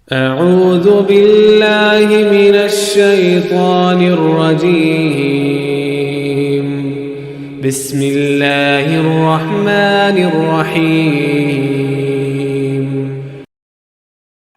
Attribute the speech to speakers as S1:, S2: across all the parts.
S1: أعوذ بالله من الشيطان الرجيم بسم الله الرحمن الرحيم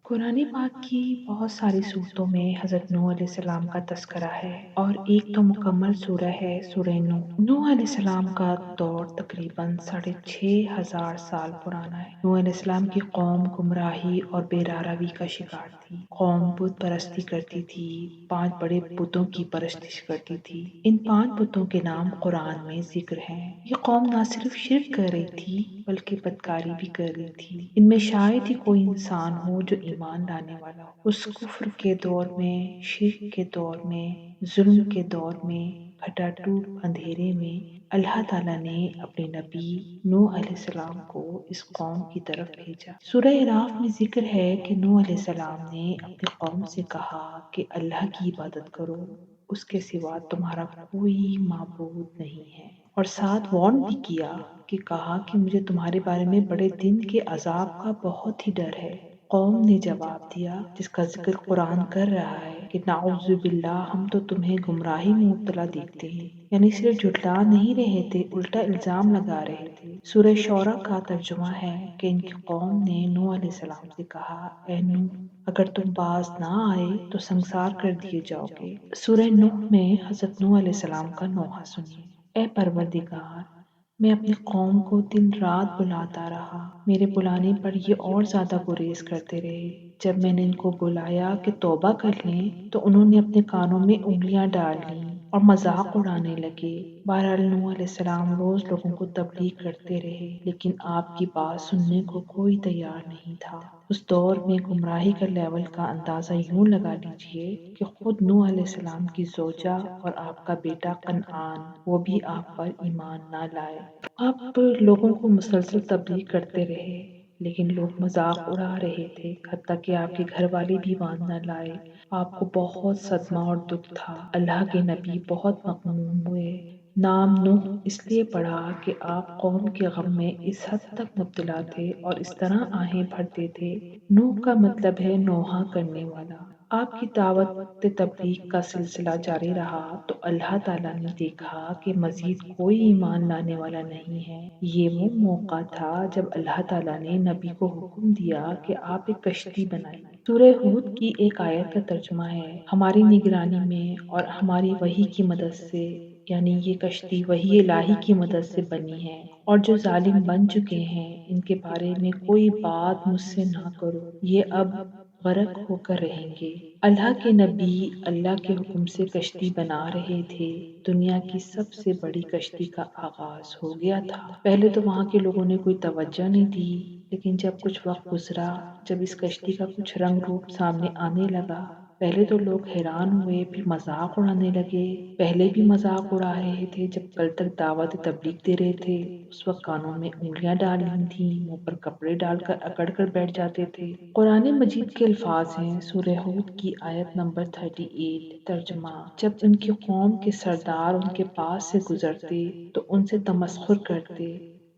S2: قرآن پاک کی بہت ساری صورتوں میں حضرت نوح علیہ السلام کا تذکرہ ہے اور ایک تو مکمل سورہ ہے سورہ نوح۔ نوح علیہ السلام کا دور تقریباً 6500 سال پرانا ہے۔ نوح علیہ السلام کی قوم گمراہی اور بے راہی کا شکار تھی۔ قوم بت پرستی کرتی تھی، 5 بڑے بتوں کی پرستش کرتی تھی۔ ان 5 بتوں کے نام قرآن میں ذکر ہیں۔ یہ قوم نہ صرف شرک کر رہی تھی بلکہ بدکاری بھی کر رہی تھی۔ ان میں شاید ہی کوئی انسان ہو جو ایمان لانے والا ہو۔ اس کفر کے دور میں، شرک کے دور میں، ظلم کے دور میں، کھٹاٹوٹ اندھیرے میں اللہ تعالیٰ نے اپنے نبی نوح علیہ السلام کو اس قوم کی طرف بھیجا۔ سورہ اعراف میں ذکر ہے کہ نوح علیہ السلام نے اپنی قوم سے کہا کہ اللہ کی عبادت کرو، اس کے سوا تمہارا کوئی معبود نہیں ہے، اور ساتھ وارن بھی کیا کہ کہا کہ مجھے تمہارے بارے میں بڑے دن کے عذاب کا بہت ہی ڈر ہے۔ قوم نے جواب دیا، جس کا ذکر قرآن کر رہا ہے کہ نعوذ باللہ، ہم تو تمہیں گمراہی میں مبتلا دیکھتے ہیں۔ یعنی صرف جھٹلا نہیں رہے تھے، الٹا الزام لگا رہے تھے۔ سورہ شعراء کا ترجمہ ہے کہ ان کی قوم نے نوح علیہ السلام سے کہا، اے نوح، اگر تم باز نہ آئے تو سنسار کر دیے جاؤ گے۔ سورہ نوح میں حضرت نوح علیہ السلام کا نوحہ سنیے۔ اے پروردگار، میں اپنی قوم کو دن رات بلاتا رہا، میرے بلانے پر یہ اور زیادہ گریز کرتے رہے۔ جب میں نے ان کو بلایا کہ توبہ کر لیں تو انہوں نے اپنے کانوں میں انگلیاں ڈال لیں اور مذاق اڑانے لگے۔ بہرحال نوح علیہ السلام روز لوگوں کو تبلیغ کرتے رہے، لیکن آپ کی بات سننے کو کوئی تیار نہیں تھا۔ اس دور میں گمراہی کا لیول کا اندازہ یوں لگا لیجئے کہ خود نوح علیہ السلام کی زوجہ اور آپ کا بیٹا کنعان، وہ بھی آپ پر ایمان نہ لائے۔ آپ لوگوں کو مسلسل تبلیغ کرتے رہے، لیکن لوگ مذاق اڑا رہے تھے، حتیٰ کہ آپ کے گھر والے بھی ایمان نہ لائے۔ آپ کو بہت صدمہ اور دکھ تھا۔ اللہ کے نبی بہت مغموم ہوئے۔ نام نوح اس لیے پڑا کہ آپ قوم کے غم میں اس حد تک مبتلا تھے اور اس طرح آہیں بھرتے تھے۔ نوح کا مطلب ہے نوحہ کرنے والا۔ آپ کی دعوت تبلیغ کا سلسلہ جاری رہا تو اللہ تعالیٰ نے دیکھا کہ مزید کوئی ایمان لانے والا نہیں ہے۔ یہ وہ موقع تھا جب اللہ تعالیٰ نے نبی کو حکم دیا کہ آپ ایک کشتی بنائیں۔ سورہ ہود کی ایک آیت کا ترجمہ ہے، ہماری نگرانی میں اور ہماری وحی کی مدد سے، یعنی یہ کشتی وحی الہی کی مدد سے بنی ہے، اور جو ظالم بن چکے ہیں ان کے بارے میں کوئی بات مجھ سے نہ کرو، یہ اب غرق ہو کر رہیں گے۔ اللہ کے نبی اللہ کے حکم سے کشتی بنا رہے تھے۔ دنیا کی سب سے بڑی کشتی کا آغاز ہو گیا تھا۔ پہلے تو وہاں کے لوگوں نے کوئی توجہ نہیں دی، لیکن جب کچھ وقت گزرا، جب اس کشتی کا کچھ رنگ روپ سامنے آنے لگا، پہلے تو لوگ حیران ہوئے، پھر مذاق اڑانے لگے۔ پہلے بھی مذاق اڑا رہے تھے جب کل تک دعوت تبلیغ دے رہے تھے، اس وقت کانوں میں انگلیاں ڈال لی تھیں، منہ پر کپڑے ڈال کر اکڑ کر بیٹھ جاتے تھے۔ قرآن مجید کے الفاظ ہیں، سورہ ہود کی آیت نمبر 38، ترجمہ: جب ان کی قوم کے سردار ان کے پاس سے گزرتے تو ان سے تمسخر کرتے۔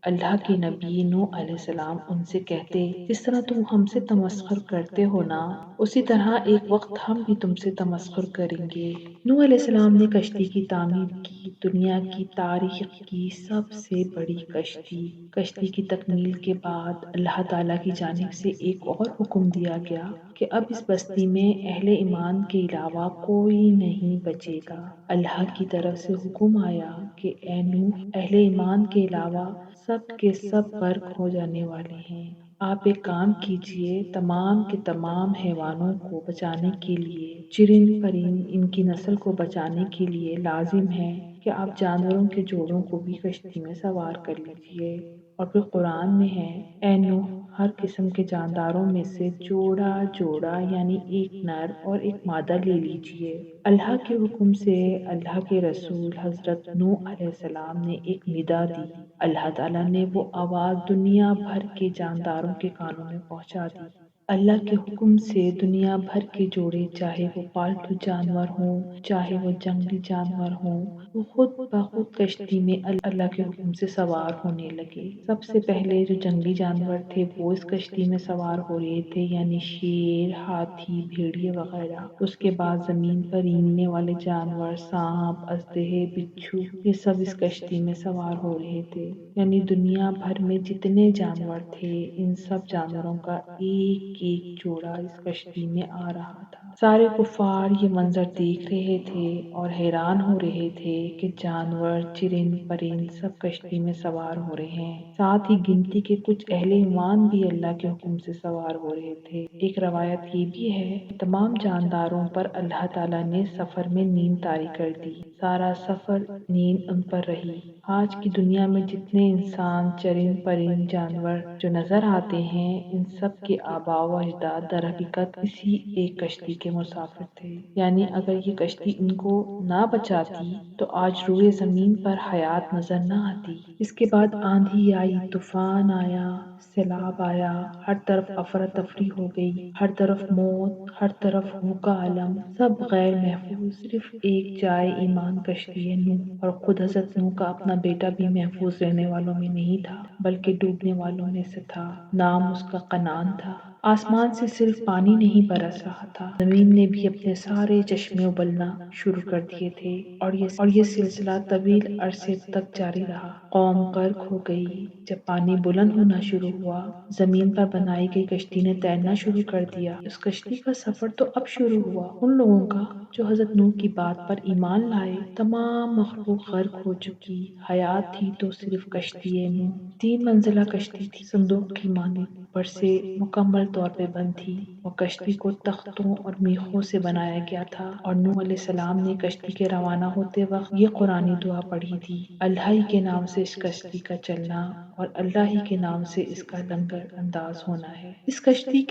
S2: اللہ کے نبی نوح علیہ السلام ان سے کہتے، جس طرح تم ہم سے تمسخر کرتے ہو نا، اسی طرح ایک وقت ہم بھی تم سے تمسخر کریں گے۔ نوح علیہ السلام نے کشتی کی تعمیر کی، دنیا کی تاریخ کی سب سے بڑی کشتی۔ کشتی کی تکمیل کے بعد اللہ تعالیٰ کی جانب سے ایک اور حکم دیا گیا کہ اب اس بستی میں اہل ایمان کے علاوہ کوئی نہیں بچے گا۔ اللہ کی طرف سے حکم آیا کہ اے نوح، اہل ایمان کے علاوہ سب کے سب غرق ہو جانے والے ہیں۔ آپ ایک کام کیجئے، تمام کے تمام حیوانوں کو بچانے کے لیے، چرند پرند ان کی نسل کو بچانے کے لیے لازم ہے کہ آپ جانوروں کے جوڑوں کو بھی کشتی میں سوار کر لیجئے۔ اور پھر قرآن میں ہے، اے نوح، ہر قسم کے جانداروں میں سے جوڑا جوڑا، یعنی ایک نر اور ایک مادہ لے لیجئے۔ اللہ کے حکم سے اللہ کے رسول حضرت نوح علیہ السلام نے ایک ندا دی۔ اللہ تعالیٰ نے وہ آواز دنیا بھر کے جانداروں کے کانوں میں پہنچا دی۔ اللہ کے حکم سے دنیا بھر کے جوڑے، چاہے وہ پالتو جانور ہوں چاہے وہ جنگلی جانور ہوں، وہ خود بخود کشتی میں اللہ کے حکم سے سوار ہونے لگے۔ سب سے پہلے جو جنگلی جانور تھے وہ اس کشتی میں سوار ہو رہے تھے، یعنی شیر، ہاتھی، بھیڑیے وغیرہ۔ اس کے بعد زمین پر رینگنے والے جانور، سانپ، اژدہے، بچھو، یہ سب اس کشتی میں سوار ہو رہے تھے۔ یعنی دنیا بھر میں جتنے جانور تھے، ان سب جانوروں کا ایک ایک جوڑا اس کشتی میں آ رہا تھا۔ سارے کفار یہ منظر دیکھ رہے تھے اور حیران ہو رہے تھے کہ جانور، چرند پرند سب کشتی میں سوار ہو رہے ہیں۔ ساتھ ہی گنتی کے کچھ اہل ایمان بھی اللہ کے حکم سے سوار ہو رہے تھے۔ ایک روایت یہ بھی ہے کہ تمام جانداروں پر اللہ تعالیٰ نے سفر میں نیند طاری کر دی، سارا سفر نیند ان پر رہی۔ آج کی دنیا میں جتنے انسان، چرند پرند، جانور جو نظر آتے ہیں، ان سب کے آباء و اجداد در حقیقت اسی ایک کشتی کے مسافر تھے۔ یعنی اگر یہ کشتی ان کو نہ بچاتی تو آج روئے زمین پر حیات نظر نہ آتی۔ اس کے بعد آندھی آئی، طوفان آیا، سیلاب آیا، ہر طرف افراتفری ہو گئی، ہر طرف موت، ہر طرف ہو کا عالم، سب غیر محفوظ۔ صرف ایک جائے ایمان کشتی نوح، اور خود حضرت نوح کا اپنا بیٹا بھی محفوظ رہنے والوں میں نہیں تھا، بلکہ ڈوبنے والوں میں سے تھا۔ نام اس کا کنعان تھا۔ آسمان سے صرف پانی نہیں برس رہا تھا، زمین نے بھی اپنے سارے چشمے ابلنا شروع کر دیے تھے، اور یہ سلسلہ طویل عرصے تک جاری رہا۔ قوم غرق ہو گئی۔ جب پانی بلند ہونا شروع ہوا، زمین پر بنائی گئی کشتی نے تیرنا شروع کر دیا۔ اس کشتی کا سفر تو اب شروع ہوا، ان لوگوں کا جو حضرت نوح کی بات پر ایمان لائے۔ تمام مخلوق غرق ہو چکی، حیات تھی تو صرف کشتی نوح۔ 3 منزلہ کشتی تھی، صندوق کی مانند، اوپر سے مکمل طور پہ بند تھی۔ اور کشتی کو تختوں اور میخوں سے بنایا گیا تھا، اور نوح علیہ السلام نے کشتی کے روانہ ہوتے وقت یہ قرآنی دعا پڑھی تھی: اللہ ہی کے نام سے اس کشتی کا چلنا اور اللہ ہی کے نام سے اس کا لنگر انداز ہونا ہے۔ اس کشتی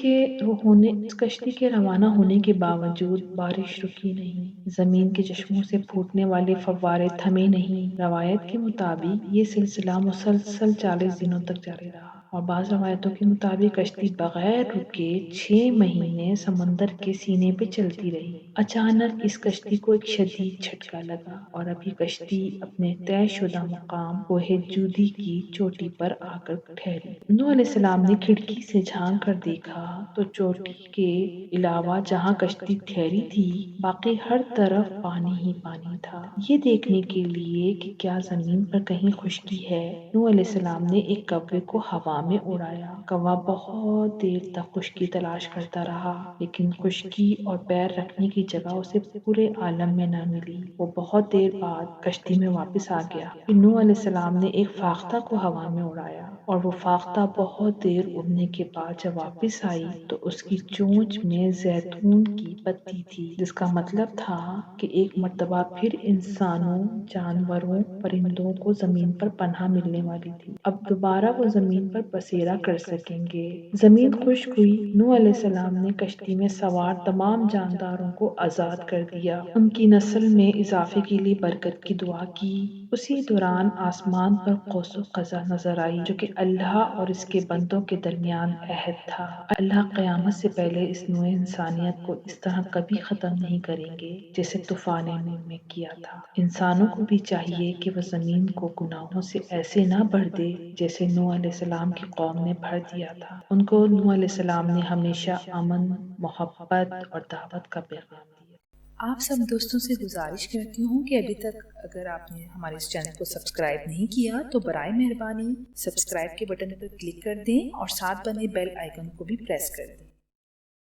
S2: کے روانہ ہونے کے باوجود بارش رکی نہیں، زمین کے چشموں سے پھوٹنے والے فوارے تھمے نہیں۔ روایت کے مطابق یہ سلسلہ مسلسل 40 دنوں تک جاری رہا، اور بعض روایتوں کے مطابق کشتی بغیر رکے 6 مہینے سمندر کے سینے پہ چلتی رہی۔ اچانک اس کشتی کو ایک شدید جھٹکا لگا، اور اب یہ کشتی اپنے طے شدہ مقام کوہ جودی کی چوٹی پر آ کر ٹھہری۔ نوح علیہ السلام نے کھڑکی سے جھانک کر دیکھا تو چوٹی کے علاوہ جہاں کشتی ٹھہری تھی، باقی ہر طرف پانی ہی پانی تھا۔ یہ دیکھنے کے لیے کہ کیا زمین پر کہیں خشکی ہے، نوح علیہ السلام نے ایک کوے کو ہوا میں اڑایا۔ کوا بہت دیر تک خشکی تلاش کرتا رہا، لیکن خشکی اور پیر رکھنے کی جگہ اسے پورے عالم میں نہ ملی۔ وہ بہت دیر بعد کشتی میں واپس آ گیا۔ پھر نوح علیہ السلام نے ایک فاختہ کو ہوا میں اڑایا، اور وہ فاختہ بہت دیر اڑنے کے بعد جب واپس آئی تو اس کی چونچ میں زیتون کی پتی تھی، جس کا مطلب تھا کہ ایک مرتبہ پھر انسانوں، جانوروں، پرندوں کو زمین پر پناہ ملنے والی تھی۔ اب دوبارہ وہ زمین پر بسیرا کر سکیں گے۔ زمین خشک ہوئی۔ نوح علیہ السلام نے کشتی میں سوار تمام جانداروں کو آزاد کر دیا، ان کی نسل میں اضافے کے لیے برکت کی دعا کی۔ اسی دوران آسمان پر قوس قزح نظر آئی، جو کہ اللہ اور اس کے بندوں کے درمیان عہد تھا۔ اللہ قیامت سے پہلے اس نوع انسانیت کو اس طرح کبھی ختم نہیں کریں گے جیسے طوفان نوح میں کیا تھا۔ انسانوں کو بھی چاہیے کہ وہ زمین کو گناہوں سے ایسے نہ بھر دے جیسے نوح علیہ السلام کی قوم نے بھر دیا تھا۔ ان کو نوح علیہ السلام نے ہمیشہ امن، محبت اور دعوت کا پیغام دیا۔
S3: آپ سب دوستوں سے گزارش کرتی ہوں کہ ابھی تک اگر آپ نے ہمارے اس چینل کو سبسکرائب نہیں کیا تو برائے مہربانی سبسکرائب کے بٹن پر کلک کر دیں اور ساتھ بنے بیل آئیکن کو بھی پریس کر دیں۔